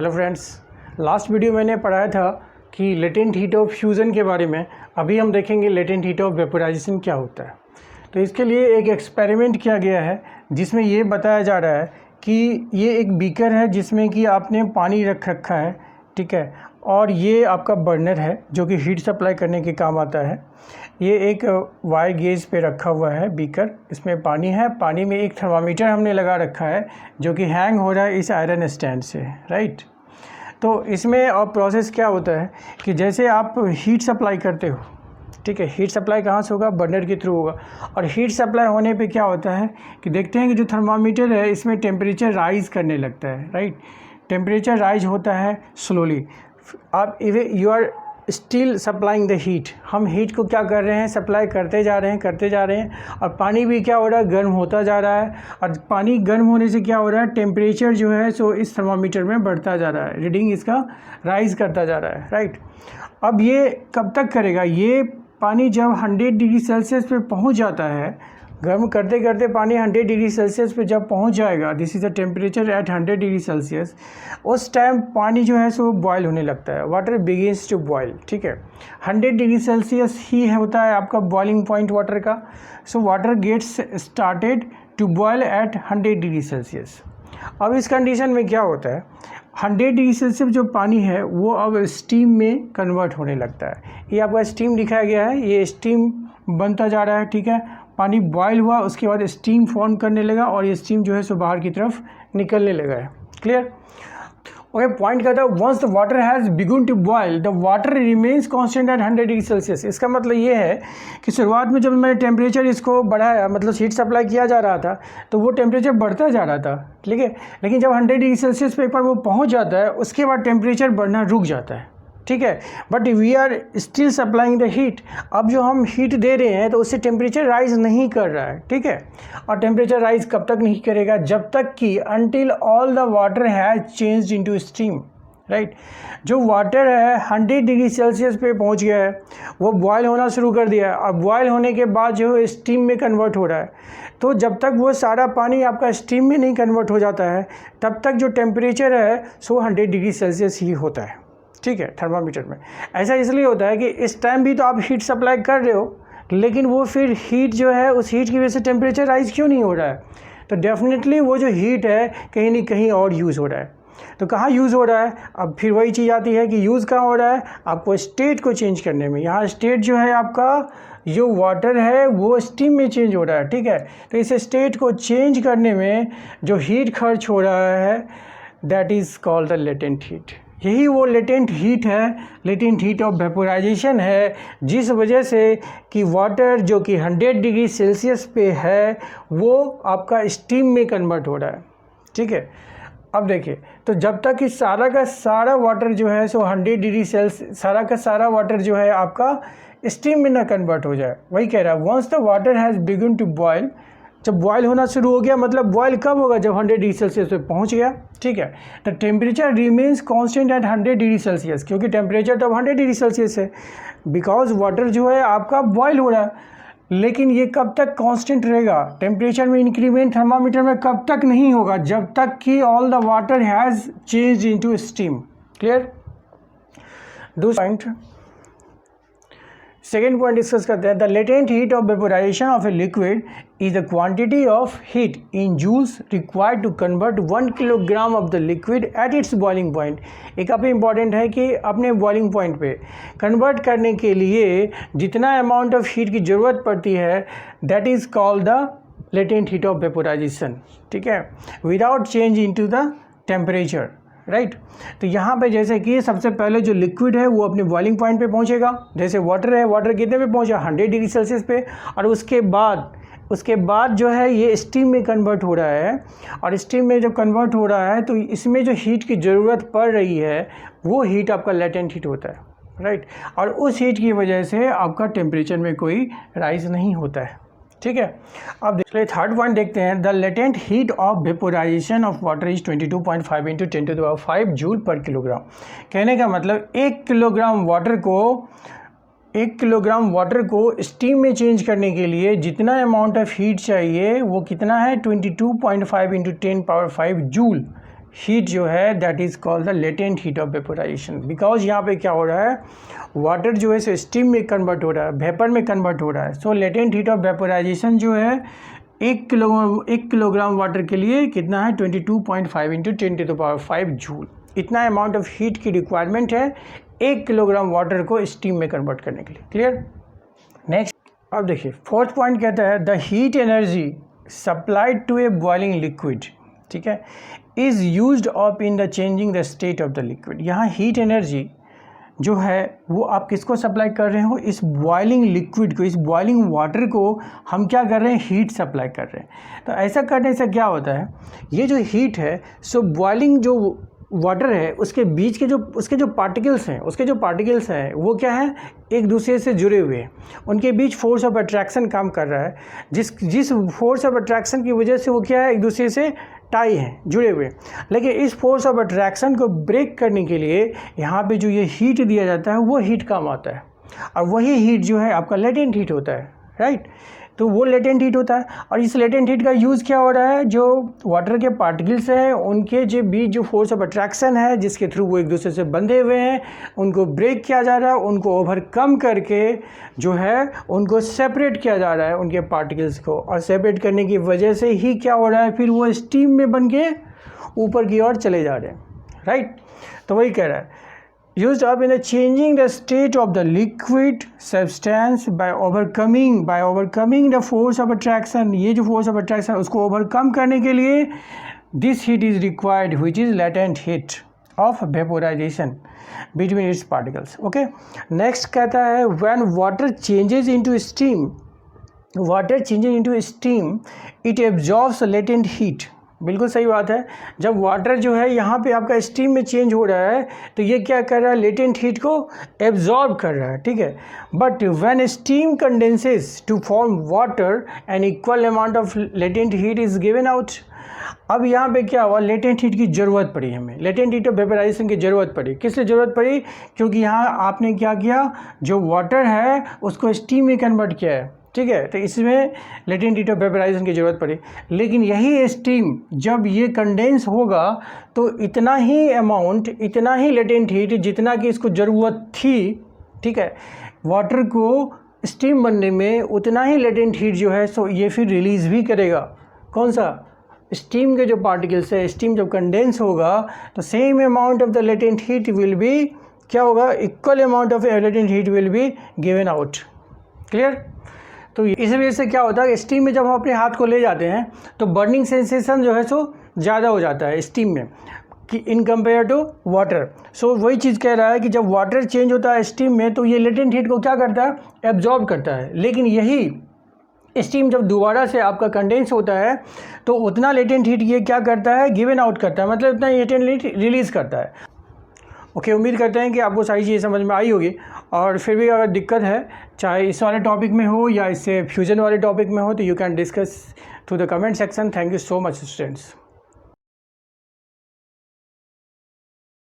Hello friends, last video मैंने पढ़ाया था कि लेटेंट हीट ऑफ फ्यूज़न के बारे में। अभी हम देखेंगे लेटेंट हीट ऑफ वेपोराइजेशन क्या होता है। तो इसके लिए एक एक्सपेरिमेंट किया गया है जिसमें ये बताया जा रहा है कि ये एक बीकर है जिसमें कि आपने पानी रख रखा है, ठीक है, और ये आपका बर्नर है जो कि हीट सप्लाई करने के काम आता है। ये एक वायर गेज पे रखा हुआ है बीकर, इसमें पानी है, पानी में एक थर्मामीटर हमने लगा रखा है जो कि हैंग हो रहा है इस आयरन स्टैंड से, राइट। तो इसमें और प्रोसेस क्या होता है कि जैसे आप हीट सप्लाई करते हो, ठीक है, हीट सप्लाई कहाँ से होगा? बर्नर के थ्रू होगा। और हीट सप्लाई होने पे क्या होता है कि देखते हैं कि जो थर्मामीटर है इसमें टेम्परेचर राइज करने लगता है, राइट। टेम्परेचर राइज होता है स्लोली। आप you are still supplying the heat, हम हीट को क्या कर रहे हैं? सप्लाई करते जा रहे हैं, और पानी भी क्या हो रहा है? गर्म होता जा रहा है। और पानी गर्म होने से क्या हो रहा है? टेम्परेचर जो है सो इस थर्मामीटर में बढ़ता जा रहा है, रीडिंग इसका राइज करता जा रहा है, राइट। अब ये कब तक करेगा? ये पानी जब 100 डिग्री सेल्सियस पे पहुंच जाता है, गर्म करते करते पानी 100 डिग्री सेल्सियस पे जब पहुंच जाएगा, this is the temperature at 100 degree Celsius, उस टाइम पानी जो है सो बॉयल होने लगता है, वाटर बिगिंस टू बॉयल, ठीक है। 100 डिग्री सेल्सियस ही होता है आपका बॉइलिंग पॉइंट वाटर का। So water gets started to boil at 100 degree Celsius. अब इस कंडीशन में क्या होता है? 100 डिग्री सेल्सियस जो पानी है वो अब स्टीम में कन्वर्ट होने लगता है। ये आपका स्टीम दिखाया गया है, ये स्टीम बनता जा रहा है, ठीक है। पानी बॉयल हुआ, उसके बाद स्टीम फॉर्म करने लगा और ये स्टीम जो है सो बाहर की तरफ निकलने लगा है, क्लियर। ओके, पॉइंट कहता है once the water has begun to boil the water remains constant at 100 degree Celsius. इसका मतलब ये है कि शुरुआत में जब मैंने टेम्परेचर इसको बढ़ाया, मतलब हीट सप्लाई किया जा रहा था, तो वो टेम्परेचर बढ़ता जा रहा था, ठीक है। लेकिन जब 100 डिग्री सेल्सियस पे एक बार वो पहुंच जाता है, उसके बाद टेम्परेचर बढ़ना रुक जाता है, ठीक है। But we are still supplying the heat. अब जो हम हीट दे रहे हैं तो उससे टेम्परेचर राइज नहीं कर रहा है, ठीक है। और टेम्परेचर राइज कब तक नहीं करेगा? जब तक कि until all the water has changed into steam, right. जो वाटर है 100 डिग्री सेल्सियस पे पहुंच गया है, वो बॉयल होना शुरू कर दिया है। अब बॉयल होने के बाद जो है स्टीम में कन्वर्ट हो रहा है। तो जब तक वो सारा पानी आपका स्टीम में नहीं कन्वर्ट हो जाता है, तब तक जो टेम्परेचर है सो 100 डिग्री सेल्सियस ही होता है, ठीक है, थर्मामीटर में। ऐसा इसलिए होता है कि इस टाइम भी तो आप हीट सप्लाई कर रहे हो, लेकिन वो फिर हीट जो है उस हीट की वजह से टेम्परेचर राइज क्यों नहीं हो रहा है? तो डेफिनेटली वो जो हीट है कहीं ना कहीं और यूज़ हो रहा है। तो कहाँ यूज़ हो रहा है? अब फिर वही चीज़ आती है कि यूज़ कहाँ हो रहा है? आपको स्टेट को चेंज करने में। यहाँ स्टेट जो है आपका, जो वाटर है वो स्टीम में चेंज हो रहा है, ठीक है। तो इस स्टेट को चेंज करने में जो हीट खर्च हो रहा है, that is called the latent heat. यही वो लेटेंट हीट है, लेटेंट हीट ऑफ वेपोराइजेशन है, जिस वजह से कि वाटर जो कि 100 डिग्री सेल्सियस पे है वो आपका स्टीम में कन्वर्ट हो रहा है, ठीक है। अब देखिए, तो जब तक कि सारा का सारा वाटर जो है सो 100 डिग्री सेल्सियस, सारा का सारा वाटर जो है आपका स्टीम में ना कन्वर्ट हो जाए, वही कह रहा है once the water has begun to boil. जब बॉयल होना शुरू हो गया, मतलब बॉयल कब होगा? जब 100 डिग्री सेल्सियस पे पहुंच गया, ठीक है। The temperature remains constant at 100 degree Celsius, क्योंकि टेम्परेचर तो 100 डिग्री सेल्सियस है, बिकॉज वाटर जो है आपका बॉयल हो रहा है। लेकिन ये कब तक कांस्टेंट रहेगा? टेम्परेचर में इंक्रीमेंट थर्मामीटर में कब तक नहीं होगा? जब तक कि all the water has changed into steam, clear. दूसरा पॉइंट, सेकेंड पॉइंट डिस्कस करते हैं। The latent heat of vaporisation of a liquid is the quantity of heat in joules required to convert 1 kilogram of the liquid at its boiling point. एक काफ़ी important है कि अपने boiling point पे convert करने के लिए जितना अमाउंट ऑफ हीट की ज़रूरत पड़ती है, that is called the latent heat of vaporisation, ठीक है, without change into the temperature, right. तो यहाँ पे जैसे कि सबसे पहले जो लिक्विड है वो अपने बॉइलिंग पॉइंट पे पहुँचेगा। जैसे वाटर है, वाटर कितने पे पहुँचा? 100 डिग्री सेल्सियस पे। और उसके बाद जो है ये स्टीम में कन्वर्ट हो रहा है, और स्टीम में जब कन्वर्ट हो रहा है तो इसमें जो हीट की ज़रूरत पड़ रही है वो हीट आपका लेटेंट हीट होता है, राइट। और उस हीट की वजह से आपका टेम्परेचर में कोई राइज नहीं होता है, ठीक है। अब देखिए थर्ड पॉइंट देखते हैं। The latent heat of vaporisation of water is 22.5 into 10⁵ joule पर किलोग्राम। कहने का मतलब 1 किलोग्राम वाटर को स्टीम में चेंज करने के लिए जितना अमाउंट ऑफ हीट चाहिए वो कितना है? 22.5 इंटू 10⁵ जूल, हीट जो है that is called the latent heat of vaporisation. Because यहाँ पे क्या हो रहा है, वाटर जो है सो स्टीम में कन्वर्ट हो रहा है, वेपर में कन्वर्ट हो रहा है। सो लेटेंट हीट ऑफ वेपोराइजेशन जो है 1 किलोग्राम वाटर के लिए कितना है 22.5 इंटू 10⁵ जूल, इतना अमाउंट ऑफ हीट की रिक्वायरमेंट है 1 किलोग्राम वाटर को स्टीम में कन्वर्ट करने के लिए। क्लियर। नेक्स्ट अब देखिए फोर्थ पॉइंट कहता है the heat energy supplied to a boiling liquid, ठीक है, is used up in the changing the state of the liquid. यहाँ हीट एनर्जी जो है वो आप किसको सप्लाई कर रहे हो, इस बॉइलिंग लिक्विड को, इस बॉइलिंग वाटर को हम क्या कर रहे हैं, हीट सप्लाई कर रहे हैं। तो ऐसा करने से क्या होता है, ये जो हीट है सो बॉइलिंग जो वाटर है उसके बीच के उसके जो पार्टिकल्स हैं वो क्या है, एक दूसरे से जुड़े हुए हैं, उनके बीच फोर्स ऑफ अट्रैक्शन काम कर रहा है, जिस फोर्स ऑफ अट्रैक्शन की वजह से वो क्या है, एक दूसरे से टाई हैं, जुड़े हुए। लेकिन इस फोर्स ऑफ अट्रैक्शन को ब्रेक करने के लिए यहाँ पे जो ये हीट दिया जाता है वो हीट काम आता है, और वही हीट जो है आपका लेटेंट हीट होता है, राइट। तो वो लेटेंट हीट होता है, और इस लेटेंट हीट का यूज़ क्या हो रहा है, जो वाटर के पार्टिकल्स हैं उनके जो बीच जो फोर्स ऑफ अट्रैक्शन है जिसके थ्रू वो एक दूसरे से बंधे हुए हैं, उनको ब्रेक किया जा रहा है, उनको ओवरकम करके जो है उनको सेपरेट किया जा रहा है उनके पार्टिकल्स को, और सेपरेट करने की वजह से ही क्या हो रहा है, फिर वो स्टीम में बन के ऊपर की ओर चले जा रहे हैं, राइट। तो वही कह रहा है used up in the changing the state of the liquid substance by overcoming the force of attraction। ये जो force of attraction उसको overcome करने के लिए this heat is required which is latent heat of vaporization between its particles। okay, next कहता है when water changes into steam it absorbs latent heat। बिल्कुल सही बात है, जब वाटर जो है यहाँ पे आपका स्टीम में चेंज हो रहा है तो ये क्या कर रहा है, लेटेंट हीट को एब्जॉर्ब कर रहा है, ठीक है। But when steam condenses to form water an equal amount of latent heat is given out. अब यहाँ पे क्या हुआ, लेटेंट हीट की ज़रूरत पड़ी हमें, लेटेंट हीट ऑफ वेपोराइजेशन की ज़रूरत पड़ी। किस लिए ज़रूरत पड़ी, क्योंकि यहाँ आपने क्या किया, जो वाटर है उसको स्टीम में कन्वर्ट किया है, ठीक है। तो इसमें लेटेंट हीट ऑफ वेपोराइजेशन की ज़रूरत पड़ी। लेकिन यही स्टीम जब ये कंडेंस होगा तो इतना ही लेटेंट हीट जितना कि इसको ज़रूरत थी, ठीक है, वाटर को स्टीम बनने में उतना ही लेटेंट हीट जो है सो ये फिर रिलीज़ भी करेगा। कौन सा, स्टीम के जो पार्टिकल्स है, स्टीम जब कंडेंस होगा तो same amount of the latent heat will be क्या होगा, equal amount of latent heat will be given out. Clear. तो इस वजह से क्या होता है, स्टीम में जब हम अपने हाथ को ले जाते हैं तो बर्निंग सेंसेशन जो है सो ज़्यादा हो जाता है स्टीम में कि इन कंपेयर टू वाटर। सो वही चीज़ कह रहा है कि जब वाटर चेंज होता है स्टीम में तो ये लेटेंट हीट को क्या करता है, एब्जॉर्ब करता है। लेकिन यही स्टीम जब दोबारा से आपका कंडेंस होता है तो उतना लेटेंट हीट ये क्या करता है, गिवन आउट करता है, मतलब उतना लेटेंट हीट रिलीज़ करता है। ओके, उम्मीद करते हैं कि आपको सारी चीज़ें समझ में आई होगी, और फिर भी अगर दिक्कत है चाहे इस वाले टॉपिक में हो या इससे फ्यूजन वाले टॉपिक में हो तो you can discuss through the comment section. Thank you so much students.